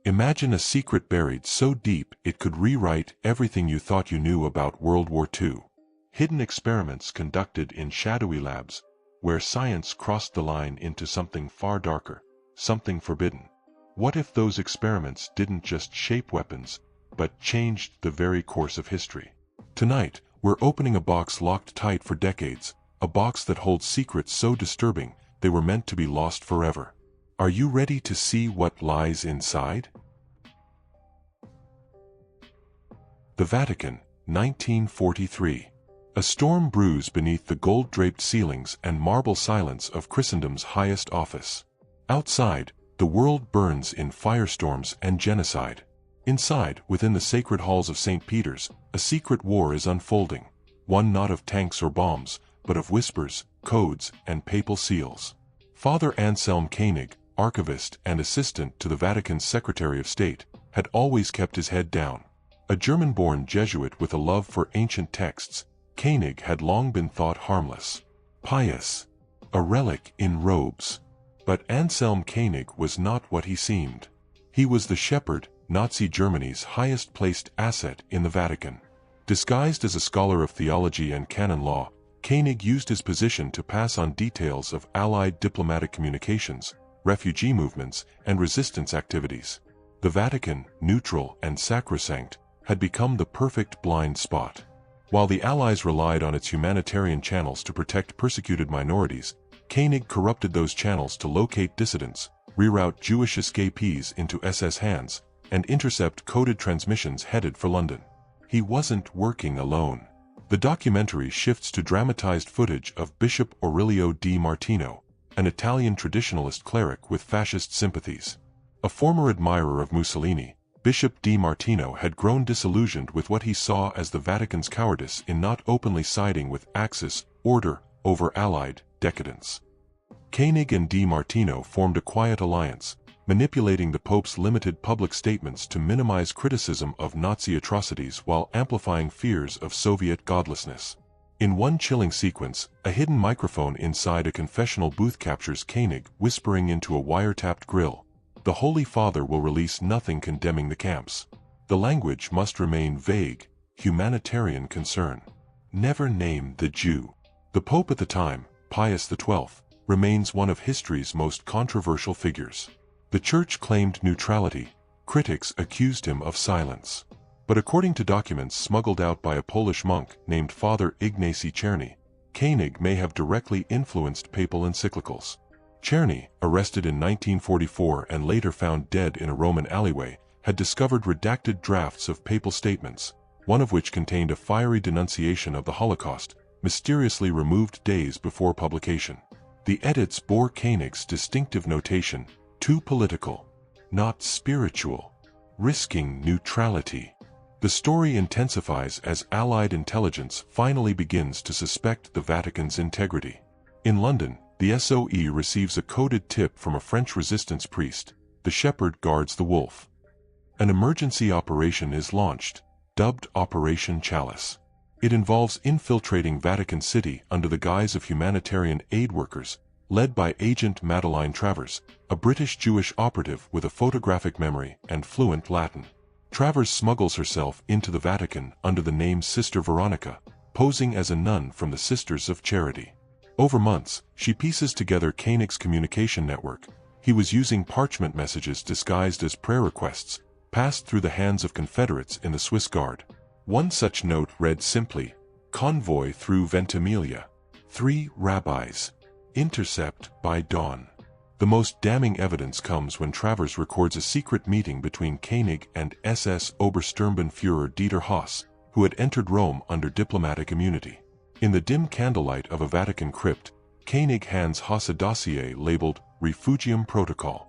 Imagine a secret buried so deep it could rewrite everything you thought you knew about World War II. Hidden experiments conducted in shadowy labs, where science crossed the line into something far darker, something forbidden. What if those experiments didn't just shape weapons, but changed the very course of history? Tonight, we're opening a box locked tight for decades, a box that holds secrets so disturbing they were meant to be lost forever. Are you ready to see what lies inside? The Vatican, 1943. A storm brews beneath the gold-draped ceilings and marble silence of Christendom's highest office. Outside, the world burns in firestorms and genocide. Inside, within the sacred halls of St. Peter's, a secret war is unfolding. One not of tanks or bombs, but of whispers, codes, and papal seals. Father Anselm Koenig, archivist and assistant to the Vatican's Secretary of State, had always kept his head down. A German-born Jesuit with a love for ancient texts, Koenig had long been thought harmless, pious, a relic in robes. But Anselm Koenig was not what he seemed. He was the shepherd, Nazi Germany's highest-placed asset in the Vatican. Disguised as a scholar of theology and canon law, Koenig used his position to pass on details of Allied diplomatic communications, refugee movements, and resistance activities. The Vatican, neutral and sacrosanct, had become the perfect blind spot. While the Allies relied on its humanitarian channels to protect persecuted minorities, Koenig corrupted those channels to locate dissidents, reroute Jewish escapees into SS hands, and intercept coded transmissions headed for London. He wasn't working alone. The documentary shifts to dramatized footage of Bishop Aurelio Di Martino, an Italian traditionalist cleric with fascist sympathies. A former admirer of Mussolini, Bishop Di Martino had grown disillusioned with what he saw as the Vatican's cowardice in not openly siding with Axis order over Allied decadence. Koenig and Di Martino formed a quiet alliance, manipulating the Pope's limited public statements to minimize criticism of Nazi atrocities while amplifying fears of Soviet godlessness. In one chilling sequence, a hidden microphone inside a confessional booth captures Koenig whispering into a wiretapped grill, "The Holy Father will release nothing condemning the camps. The language must remain vague, humanitarian concern. Never name the Jew." The Pope at the time, Pius XII, remains one of history's most controversial figures. The Church claimed neutrality, critics accused him of silence. But according to documents smuggled out by a Polish monk named Father Ignacy Czerny, Koenig may have directly influenced papal encyclicals. Czerny, arrested in 1944 and later found dead in a Roman alleyway, had discovered redacted drafts of papal statements, one of which contained a fiery denunciation of the Holocaust, mysteriously removed days before publication. The edits bore Koenig's distinctive notation, "too political, not spiritual," risking neutrality. The story intensifies as Allied intelligence finally begins to suspect the Vatican's integrity. In London, the SOE receives a coded tip from a French resistance priest. The shepherd guards the wolf. An emergency operation is launched, dubbed Operation Chalice. It involves infiltrating Vatican City under the guise of humanitarian aid workers, led by Agent Madeleine Travers, a British Jewish operative with a photographic memory and fluent Latin. Travers smuggles herself into the Vatican under the name Sister Veronica, posing as a nun from the Sisters of Charity. Over months, she pieces together Koenig's communication network. He was using parchment messages disguised as prayer requests, passed through the hands of Confederates in the Swiss Guard. One such note read simply, "Convoy through Ventimiglia. 3 rabbis. Intercept by dawn." The most damning evidence comes when Travers records a secret meeting between Koenig and SS Obersturmbannführer Dieter Haas, who had entered Rome under diplomatic immunity. In the dim candlelight of a Vatican crypt, Koenig hands Haas a dossier labeled Refugium Protocol.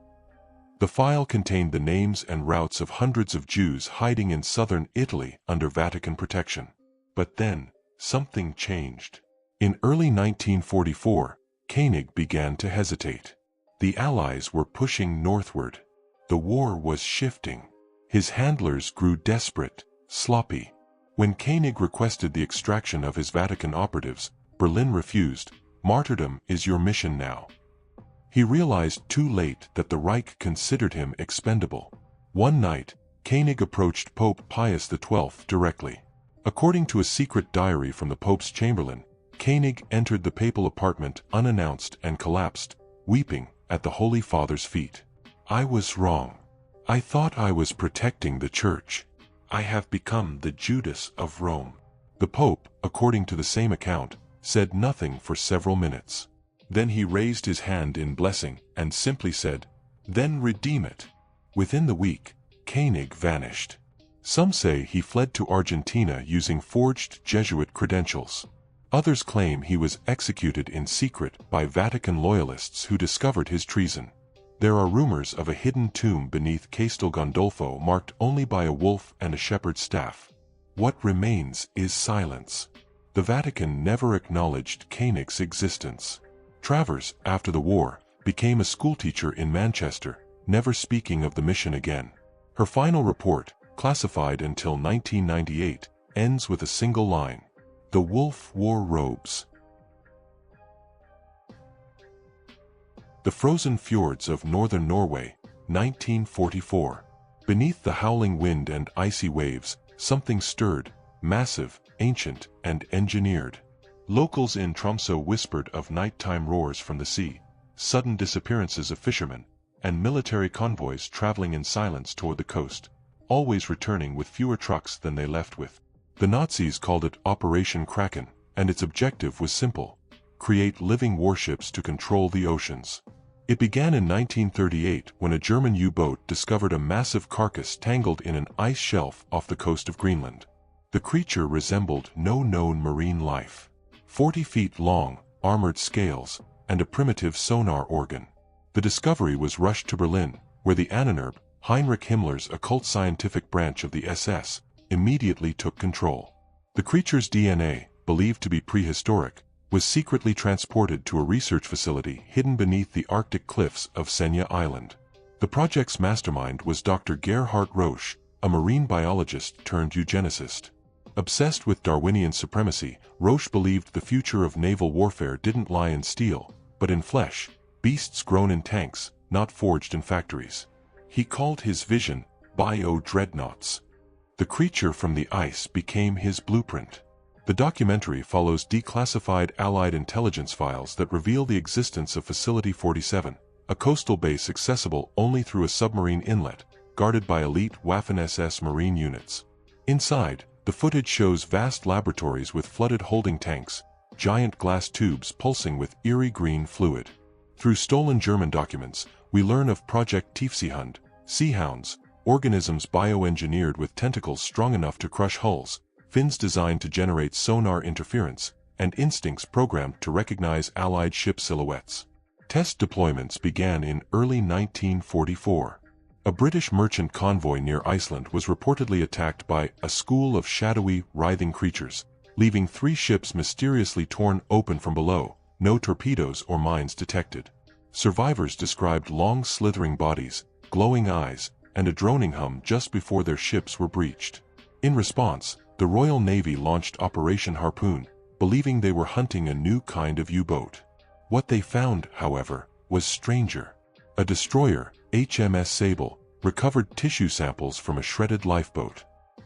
The file contained the names and routes of hundreds of Jews hiding in southern Italy under Vatican protection. But then, something changed. In early 1944, Koenig began to hesitate. The Allies were pushing northward. The war was shifting. His handlers grew desperate, sloppy. When Koenig requested the extraction of his Vatican operatives, Berlin refused. "Martyrdom is your mission now." He realized too late that the Reich considered him expendable. One night, Koenig approached Pope Pius XII directly. According to a secret diary from the Pope's chamberlain, Koenig entered the papal apartment unannounced and collapsed, weeping, at the Holy Father's feet. "I was wrong. I thought I was protecting the Church. I have become the Judas of Rome." The Pope, according to the same account, said nothing for several minutes. Then he raised his hand in blessing and simply said, "Then redeem it." Within the week, Koenig vanished. Some say he fled to Argentina using forged Jesuit credentials. Others claim he was executed in secret by Vatican loyalists who discovered his treason. There are rumors of a hidden tomb beneath Castel Gandolfo marked only by a wolf and a shepherd's staff. What remains is silence. The Vatican never acknowledged Koenig's existence. Travers, after the war, became a schoolteacher in Manchester, never speaking of the mission again. Her final report, classified until 1998, ends with a single line: "The wolf wore robes." The frozen fjords of northern Norway, 1944. Beneath the howling wind and icy waves, something stirred, massive, ancient, and engineered. Locals in Tromsø whispered of nighttime roars from the sea, sudden disappearances of fishermen, and military convoys traveling in silence toward the coast, always returning with fewer trucks than they left with. The Nazis called it Operation Kraken, and its objective was simple: create living warships to control the oceans. It began in 1938 when a German U-boat discovered a massive carcass tangled in an ice shelf off the coast of Greenland. The creature resembled no known marine life. 40 feet long, armored scales, and a primitive sonar organ. The discovery was rushed to Berlin, where the Ahnenerbe, Heinrich Himmler's occult scientific branch of the SS, immediately took control. The creature's DNA, believed to be prehistoric, was secretly transported to a research facility hidden beneath the Arctic cliffs of Senja Island. The project's mastermind was Dr. Gerhard Roche, a marine biologist turned eugenicist. Obsessed with Darwinian supremacy, Roche believed the future of naval warfare didn't lie in steel, but in flesh, beasts grown in tanks, not forged in factories. He called his vision bio-dreadnoughts. The creature from the ice became his blueprint. The documentary follows declassified Allied intelligence files that reveal the existence of Facility 47, a coastal base accessible only through a submarine inlet, guarded by elite Waffen-SS Marine units. Inside, the footage shows vast laboratories with flooded holding tanks, giant glass tubes pulsing with eerie green fluid. Through stolen German documents, we learn of Project Tiefseehund, sea hounds, organisms bioengineered with tentacles strong enough to crush hulls, fins designed to generate sonar interference, and instincts programmed to recognize Allied ship silhouettes. Test deployments began in early 1944. A British merchant convoy near Iceland was reportedly attacked by a school of shadowy, writhing creatures, leaving 3 ships mysteriously torn open from below, no torpedoes or mines detected. Survivors described long slithering bodies, glowing eyes, and a droning hum just before their ships were breached. In response, the Royal Navy launched Operation Harpoon, believing they were hunting a new kind of U-boat. What they found, however, was stranger. A destroyer, HMS Sable, recovered tissue samples from a shredded lifeboat.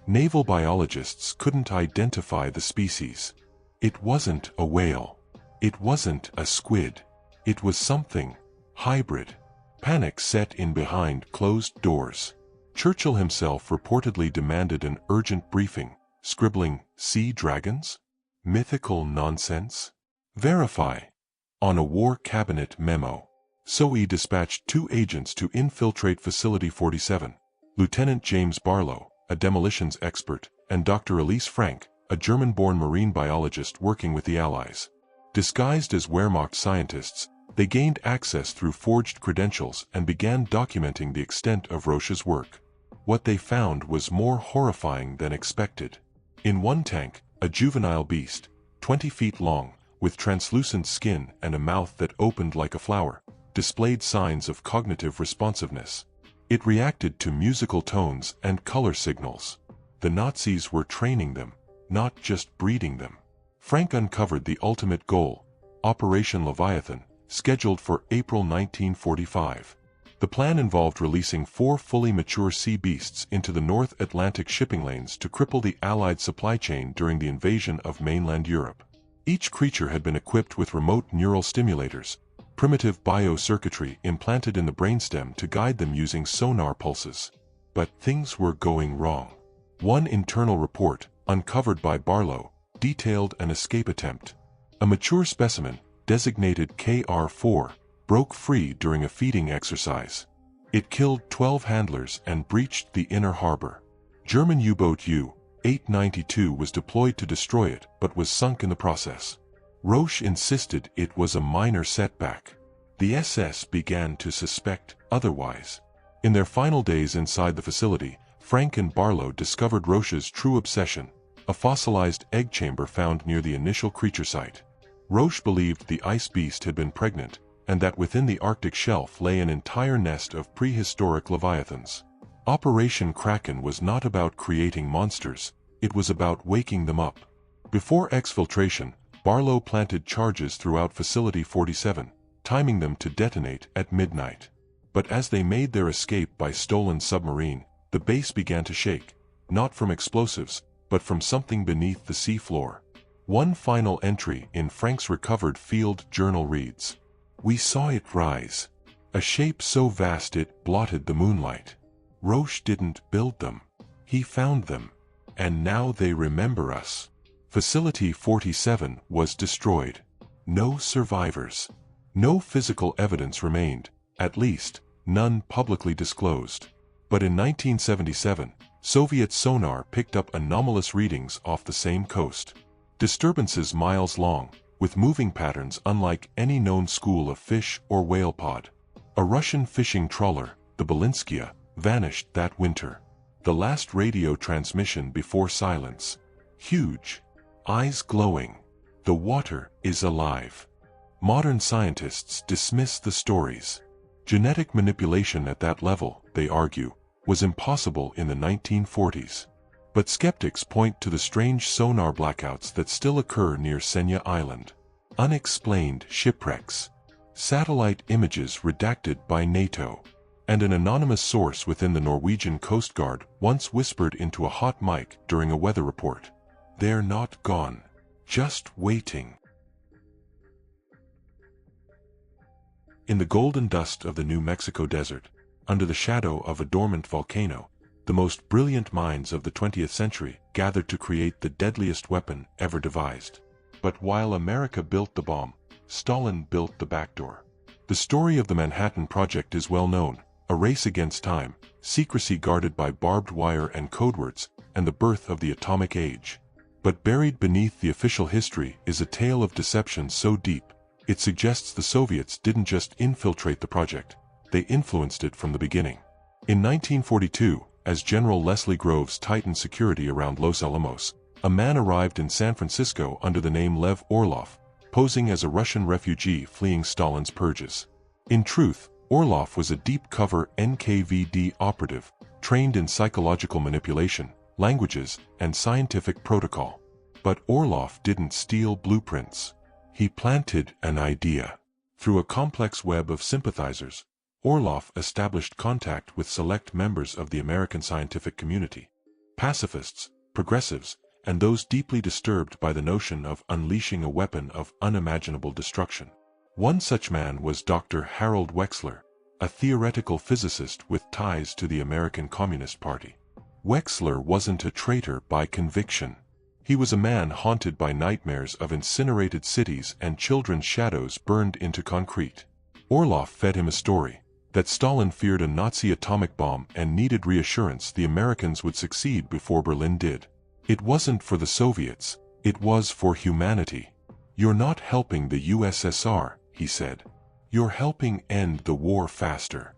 Naval biologists couldn't identify the species. It wasn't a whale. It wasn't a squid. It was something hybrid. Panic set in behind closed doors. Churchill himself reportedly demanded an urgent briefing, scribbling, "Sea dragons? Mythical nonsense? Verify." On a War Cabinet memo. So he dispatched 2 agents to infiltrate Facility 47, Lieutenant James Barlow, a demolitions expert, and Dr. Elise Frank, a German-born marine biologist working with the Allies. Disguised as Wehrmacht scientists, they gained access through forged credentials and began documenting the extent of Roche's work. What they found was more horrifying than expected. In one tank, a juvenile beast, 20 feet long, with translucent skin and a mouth that opened like a flower, displayed signs of cognitive responsiveness. It reacted to musical tones and color signals. The Nazis were training them, not just breeding them. Frank uncovered the ultimate goal, Operation Leviathan, scheduled for April 1945. The plan involved releasing 4 fully mature sea beasts into the North Atlantic shipping lanes to cripple the Allied supply chain during the invasion of mainland Europe. Each creature had been equipped with remote neural stimulators, primitive biocircuitry implanted in the brainstem to guide them using sonar pulses. But things were going wrong. One internal report, uncovered by Barlow, detailed an escape attempt. A mature specimen, designated KR-4, broke free during a feeding exercise. It killed 12 handlers and breached the inner harbor. German U-boat U-892 was deployed to destroy it but was sunk in the process. Roche insisted it was a minor setback. The SS began to suspect otherwise. In their final days inside the facility, Frank and Barlow discovered Roche's true obsession, a fossilized egg chamber found near the initial creature site. Roche believed the ice beast had been pregnant, and that within the Arctic shelf lay an entire nest of prehistoric leviathans. Operation Kraken was not about creating monsters, it was about waking them up. Before exfiltration, Barlow planted charges throughout Facility 47, timing them to detonate at midnight. But as they made their escape by stolen submarine, the base began to shake, not from explosives, but from something beneath the sea floor. One final entry in Frank's recovered field journal reads, "We saw it rise, a shape so vast it blotted the moonlight. Roche didn't build them, he found them, and now they remember us." Facility 47 was destroyed. No survivors. No physical evidence remained, at least, none publicly disclosed. But in 1977, Soviet sonar picked up anomalous readings off the same coast. Disturbances miles long, with moving patterns unlike any known school of fish or whale pod. A Russian fishing trawler, the Belinskia, vanished that winter. The last radio transmission before silence. Huge. Eyes glowing. The water is alive. Modern scientists dismiss the stories. Genetic manipulation at that level, they argue, was impossible in the 1940s. But skeptics point to the strange sonar blackouts that still occur near Senja Island. Unexplained shipwrecks. Satellite images redacted by NATO. And an anonymous source within the Norwegian Coast Guard once whispered into a hot mic during a weather report. "They're not gone. Just waiting." In the golden dust of the New Mexico desert, under the shadow of a dormant volcano, the most brilliant minds of the 20th century gathered to create the deadliest weapon ever devised. But while America built the bomb, Stalin built the backdoor. The story of the Manhattan Project is well known, a race against time, secrecy guarded by barbed wire and codewords, and the birth of the atomic age. But buried beneath the official history is a tale of deception so deep, it suggests the Soviets didn't just infiltrate the project, they influenced it from the beginning. In 1942, as General Leslie Groves tightened security around Los Alamos, a man arrived in San Francisco under the name Lev Orlov, posing as a Russian refugee fleeing Stalin's purges. In truth, Orlov was a deep-cover NKVD operative, trained in psychological manipulation, languages, and scientific protocol. But Orlov didn't steal blueprints. He planted an idea. Through a complex web of sympathizers, Orlov established contact with select members of the American scientific community. Pacifists, progressives, and those deeply disturbed by the notion of unleashing a weapon of unimaginable destruction. One such man was Dr. Harold Wexler, a theoretical physicist with ties to the American Communist Party. Wexler wasn't a traitor by conviction. He was a man haunted by nightmares of incinerated cities and children's shadows burned into concrete. Orlov fed him a story that Stalin feared a Nazi atomic bomb and needed reassurance the Americans would succeed before Berlin did. It wasn't for the Soviets, it was for humanity. "You're not helping the USSR," he said. "You're helping end the war faster."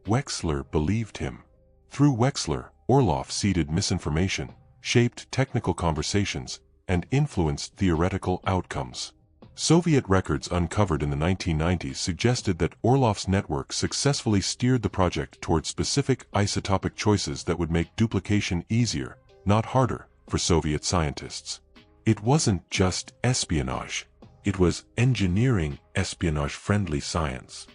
Wexler believed him. Through Wexler, Orlov seeded misinformation, shaped technical conversations, and influenced theoretical outcomes. Soviet records uncovered in the 1990s suggested that Orlov's network successfully steered the project toward specific isotopic choices that would make duplication easier, not harder, for Soviet scientists. It wasn't just espionage. It was engineering espionage-friendly science.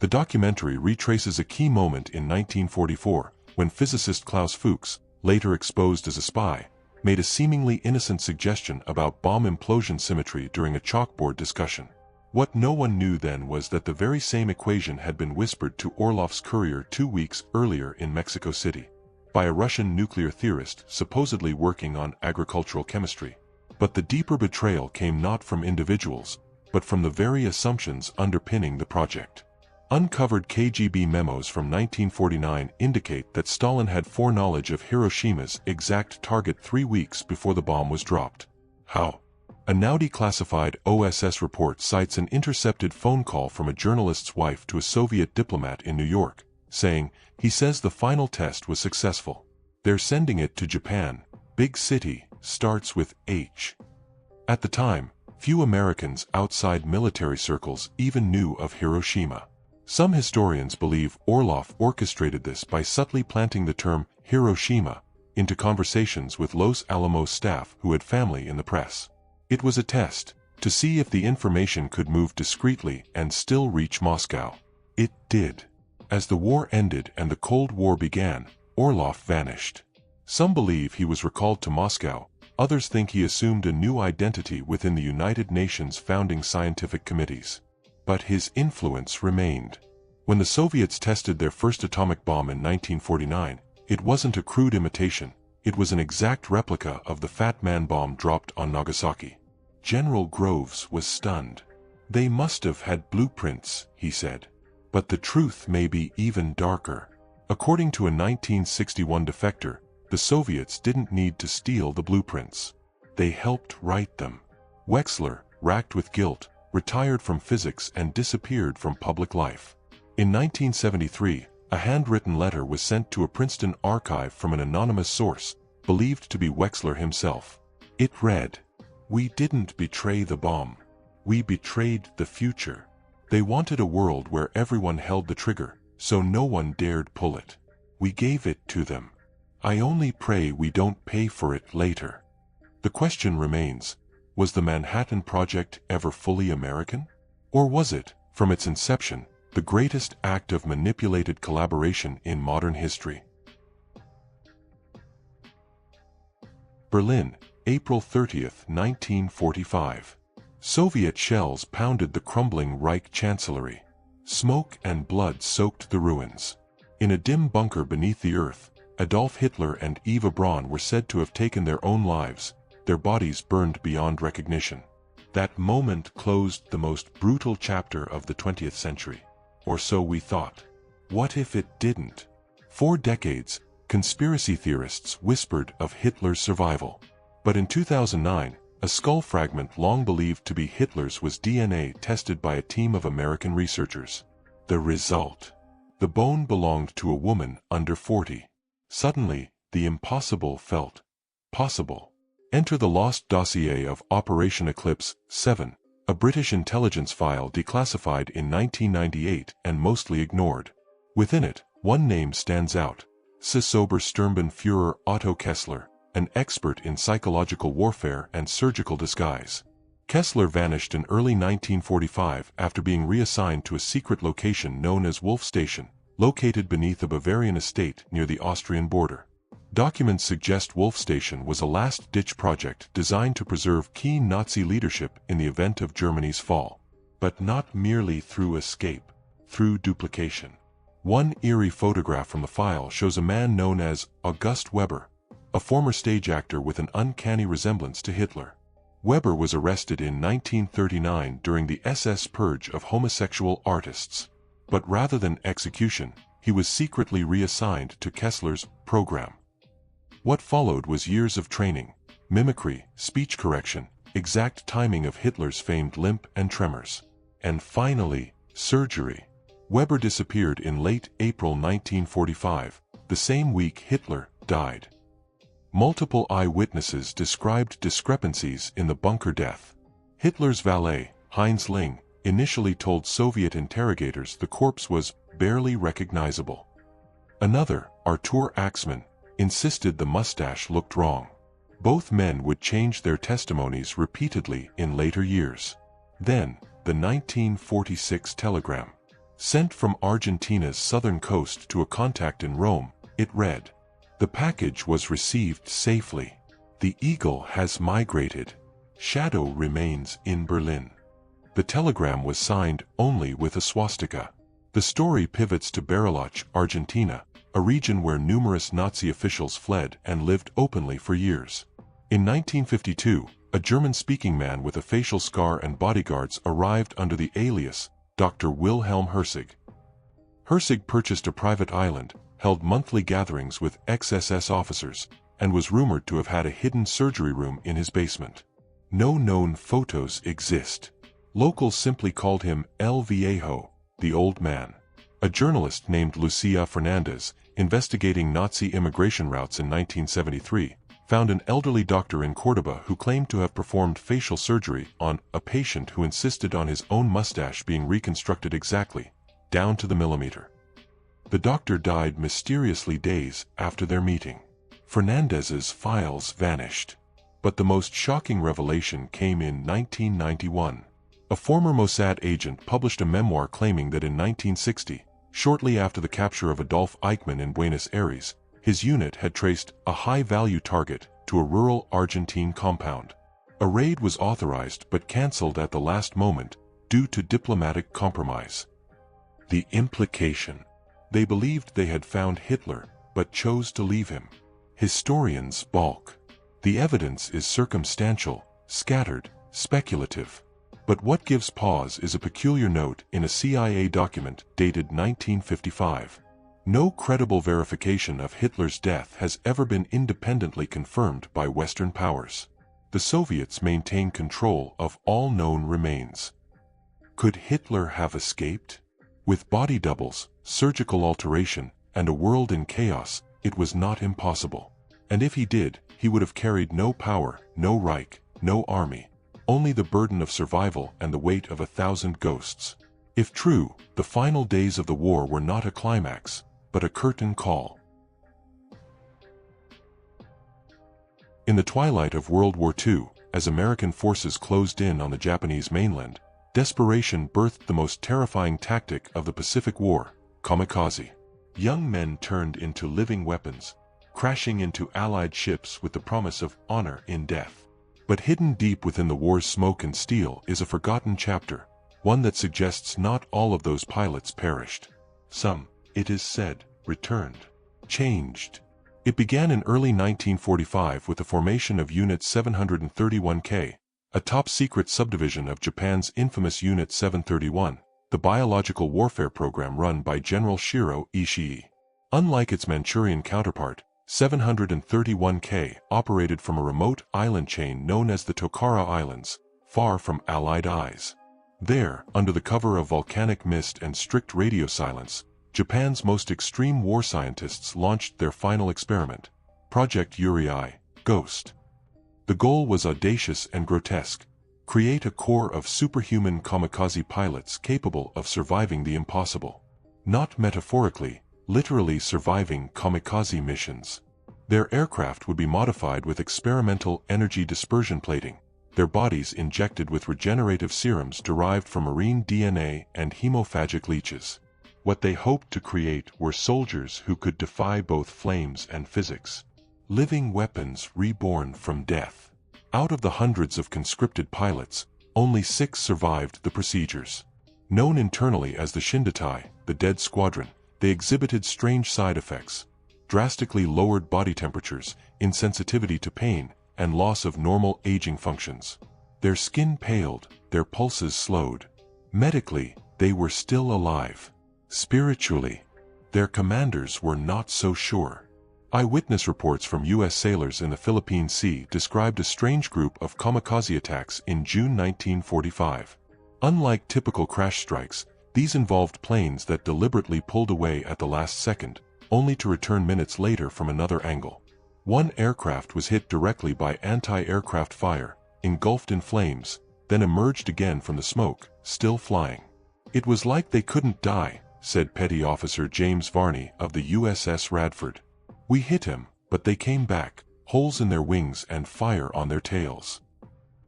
The documentary retraces a key moment in 1944, when physicist Klaus Fuchs, later exposed as a spy, made a seemingly innocent suggestion about bomb implosion symmetry during a chalkboard discussion. What no one knew then was that the very same equation had been whispered to Orlov's courier 2 weeks earlier in Mexico City, by a Russian nuclear theorist supposedly working on agricultural chemistry. But the deeper betrayal came not from individuals, but from the very assumptions underpinning the project. Uncovered KGB memos from 1949 indicate that Stalin had foreknowledge of Hiroshima's exact target 3 weeks before the bomb was dropped. How? A now declassified OSS report cites an intercepted phone call from a journalist's wife to a Soviet diplomat in New York, saying, "He says the final test was successful. They're sending it to Japan. Big city, starts with H." At the time, few Americans outside military circles even knew of Hiroshima. Some historians believe Orlov orchestrated this by subtly planting the term Hiroshima into conversations with Los Alamos staff who had family in the press. It was a test to see if the information could move discreetly and still reach Moscow. It did. As the war ended and the Cold War began, Orlov vanished. Some believe he was recalled to Moscow, others think he assumed a new identity within the United Nations founding scientific committees. But his influence remained. When the Soviets tested their first atomic bomb in 1949, it wasn't a crude imitation, it was an exact replica of the Fat Man bomb dropped on Nagasaki. General Groves was stunned. "They must have had blueprints," he said. But the truth may be even darker. According to a 1961 defector, the Soviets didn't need to steal the blueprints. They helped write them. Wexler, racked with guilt, retired from physics and disappeared from public life. In 1973, a handwritten letter was sent to a Princeton archive from an anonymous source, believed to be Wexler himself. It read, "We didn't betray the bomb. We betrayed the future. They wanted a world where everyone held the trigger, so no one dared pull it. We gave it to them. I only pray we don't pay for it later." The question remains, was the Manhattan Project ever fully American? Or was it, from its inception, the greatest act of manipulated collaboration in modern history? Berlin, April 30, 1945. Soviet shells pounded the crumbling Reich Chancellery. Smoke and blood soaked the ruins. In a dim bunker beneath the earth, Adolf Hitler and Eva Braun were said to have taken their own lives, their bodies burned beyond recognition. That moment closed the most brutal chapter of the 20th century. Or so we thought. What if it didn't? For decades, conspiracy theorists whispered of Hitler's survival. But in 2009, a skull fragment long believed to be Hitler's was DNA tested by a team of American researchers. The result: the bone belonged to a woman under 40. Suddenly, the impossible felt possible. Enter the lost dossier of Operation Eclipse 7, a British intelligence file declassified in 1998 and mostly ignored. Within it, one name stands out: Führer Otto Kessler, an expert in psychological warfare and surgical disguise. Kessler vanished in early 1945 after being reassigned to a secret location known as Wolf Station, located beneath a Bavarian estate near the Austrian border. Documents suggest Wolf Station was a last-ditch project designed to preserve key Nazi leadership in the event of Germany's fall. But not merely through escape, through duplication. One eerie photograph from the file shows a man known as August Weber, a former stage actor with an uncanny resemblance to Hitler. Weber was arrested in 1939 during the SS purge of homosexual artists. But rather than execution, he was secretly reassigned to Kessler's program. What followed was years of training, mimicry, speech correction, exact timing of Hitler's famed limp and tremors. And finally, surgery. Weber disappeared in late April 1945, the same week Hitler died. Multiple eyewitnesses described discrepancies in the bunker death. Hitler's valet, Heinz Ling, initially told Soviet interrogators the corpse was barely recognizable. Another, Artur Axmann, insisted the mustache looked wrong. Both men would change their testimonies repeatedly in later years. Then, the 1946 telegram. Sent from Argentina's southern coast to a contact in Rome, it read, "The package was received safely. The eagle has migrated. Shadow remains in Berlin." The telegram was signed only with a swastika. The story pivots to Bariloche, Argentina, a region where numerous Nazi officials fled and lived openly for years. In 1952, a German-speaking man with a facial scar and bodyguards arrived under the alias Dr. Wilhelm Herzig. Herzig purchased a private island, held monthly gatherings with ex-SS officers, and was rumored to have had a hidden surgery room in his basement. No known photos exist. Locals simply called him El Viejo, the old man. A journalist named Lucia Fernandez, investigating Nazi immigration routes in 1973, found an elderly doctor in Córdoba who claimed to have performed facial surgery on a patient who insisted on his own mustache being reconstructed exactly, down to the millimeter. The doctor died mysteriously days after their meeting. Fernandez's files vanished. But the most shocking revelation came in 1991. A former Mossad agent published a memoir claiming that in 1960, shortly after the capture of Adolf Eichmann in Buenos Aires, his unit had traced a high-value target to a rural Argentine compound. A raid was authorized but cancelled at the last moment due to diplomatic compromise. The implication: they believed they had found Hitler, but chose to leave him. Historians balk. The evidence is circumstantial, scattered, speculative. But what gives pause is a peculiar note in a CIA document dated 1955. No credible verification of Hitler's death has ever been independently confirmed by Western powers. The Soviets maintain control of all known remains. Could Hitler have escaped? With body doubles, surgical alteration, and a world in chaos, it was not impossible. And if he did, he would have carried no power, no Reich, no army. Only the burden of survival and the weight of 1,000 ghosts. If true, the final days of the war were not a climax, but a curtain call. In the twilight of World War II, as American forces closed in on the Japanese mainland, desperation birthed the most terrifying tactic of the Pacific War, kamikaze. Young men turned into living weapons, crashing into Allied ships with the promise of honor in death. But hidden deep within the war's smoke and steel is a forgotten chapter, one that suggests not all of those pilots perished. Some, it is said, returned. Changed. It began in early 1945 with the formation of Unit 731K, a top-secret subdivision of Japan's infamous Unit 731, the biological warfare program run by General Shiro Ishii. Unlike its Manchurian counterpart, 731K operated from a remote island chain known as the Tokara Islands, far from Allied eyes. There, under the cover of volcanic mist and strict radio silence, Japan's most extreme war scientists launched their final experiment, Project Yuri, Ghost. The goal was audacious and grotesque: create a corps of superhuman kamikaze pilots capable of surviving the impossible. Not metaphorically, literally surviving kamikaze missions. Their aircraft would be modified with experimental energy dispersion plating, their bodies injected with regenerative serums derived from marine DNA and hemophagic leeches. What they hoped to create were soldiers who could defy both flames and physics. Living weapons reborn from death. Out of the hundreds of conscripted pilots, only 6 survived the procedures. Known internally as the Shindatai, the dead squadron, they exhibited strange side effects: drastically lowered body temperatures, insensitivity to pain, and loss of normal aging functions. Their skin paled, their pulses slowed. Medically, they were still alive. Spiritually, their commanders were not so sure. Eyewitness reports from U.S. sailors in the Philippine Sea described a strange group of kamikaze attacks in June 1945. Unlike typical crash strikes, these involved planes that deliberately pulled away at the last second, only to return minutes later from another angle. One aircraft was hit directly by anti-aircraft fire, engulfed in flames, then emerged again from the smoke, still flying. "It was like they couldn't die," said Petty Officer James Varney of the USS Radford. "We hit him, but they came back, holes in their wings and fire on their tails."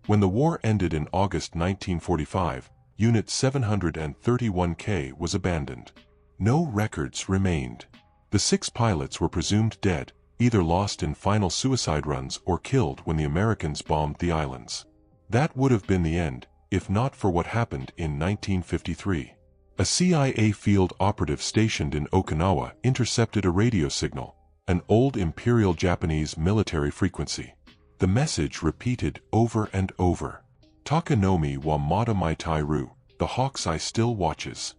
When the war ended in August 1945, Unit 731K was abandoned. No records remained. The 6 pilots were presumed dead, either lost in final suicide runs or killed when the Americans bombed the islands. That would have been the end, if not for what happened in 1953. A CIA field operative stationed in Okinawa intercepted a radio signal, an old Imperial Japanese military frequency. The message repeated over and over. Takanomi wa mada maitairu, the hawk's eye still watches.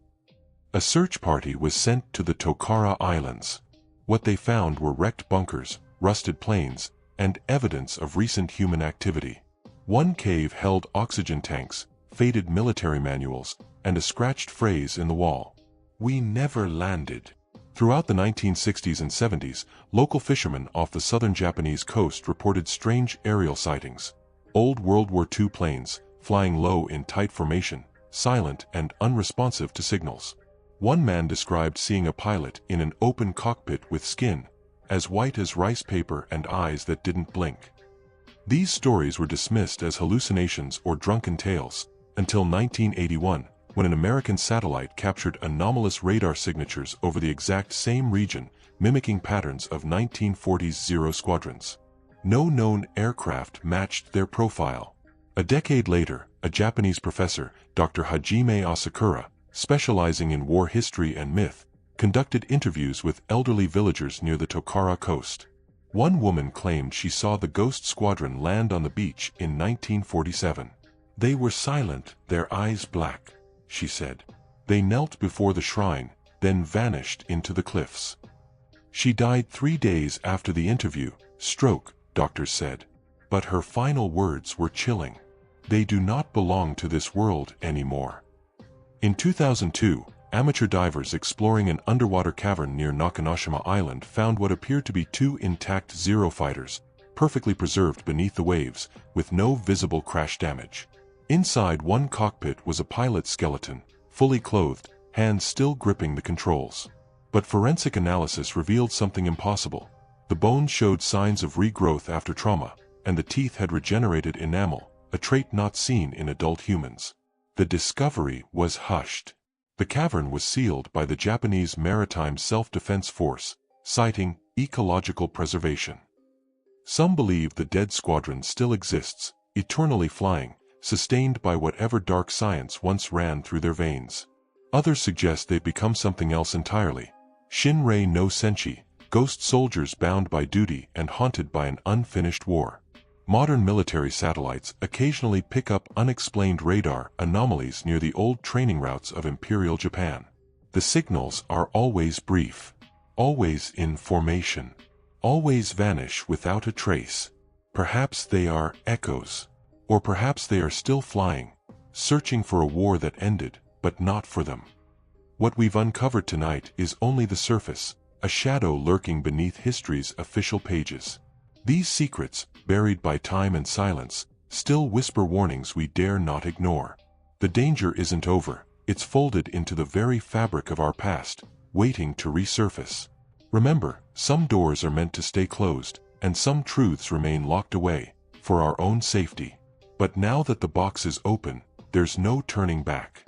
A search party was sent to the Tokara Islands. What they found were wrecked bunkers, rusted planes, and evidence of recent human activity. One cave held oxygen tanks, faded military manuals, and a scratched phrase in the wall. "We never landed." Throughout the 1960s and 70s, local fishermen off the southern Japanese coast reported strange aerial sightings. Old World War II planes, flying low in tight formation, silent and unresponsive to signals. One man described seeing a pilot in an open cockpit with skin as white as rice paper and eyes that didn't blink. These stories were dismissed as hallucinations or drunken tales, until 1981, when an American satellite captured anomalous radar signatures over the exact same region, mimicking patterns of 1940s Zero squadrons. No known aircraft matched their profile. A decade later, a Japanese professor, Dr. Hajime Asakura, specializing in war history and myth, conducted interviews with elderly villagers near the Tokara coast. One woman claimed she saw the ghost squadron land on the beach in 1947. "They were silent, their eyes black," she said. "They knelt before the shrine, then vanished into the cliffs." She died 3 days after the interview, stroke, doctors said. But her final words were chilling. "They do not belong to this world anymore." In 2002, amateur divers exploring an underwater cavern near Nakanoshima Island found what appeared to be 2 intact Zero fighters, perfectly preserved beneath the waves, with no visible crash damage. Inside one cockpit was a pilot's skeleton, fully clothed, hands still gripping the controls. But forensic analysis revealed something impossible. The bones showed signs of regrowth after trauma, and the teeth had regenerated enamel, a trait not seen in adult humans. The discovery was hushed. The cavern was sealed by the Japanese Maritime Self-Defense Force, citing ecological preservation. Some believe the dead squadron still exists, eternally flying, sustained by whatever dark science once ran through their veins. Others suggest they've become something else entirely. Shinrei no Senshi, ghost soldiers bound by duty and haunted by an unfinished war. Modern military satellites occasionally pick up unexplained radar anomalies near the old training routes of Imperial Japan. The signals are always brief, always in formation, always vanish without a trace. Perhaps they are echoes. Or perhaps they are still flying, searching for a war that ended, but not for them. What we've uncovered tonight is only the surface, a shadow lurking beneath history's official pages. These secrets, buried by time and silence, still whisper warnings we dare not ignore. The danger isn't over, it's folded into the very fabric of our past, waiting to resurface. Remember, some doors are meant to stay closed, and some truths remain locked away, for our own safety. But now that the box is open, there's no turning back.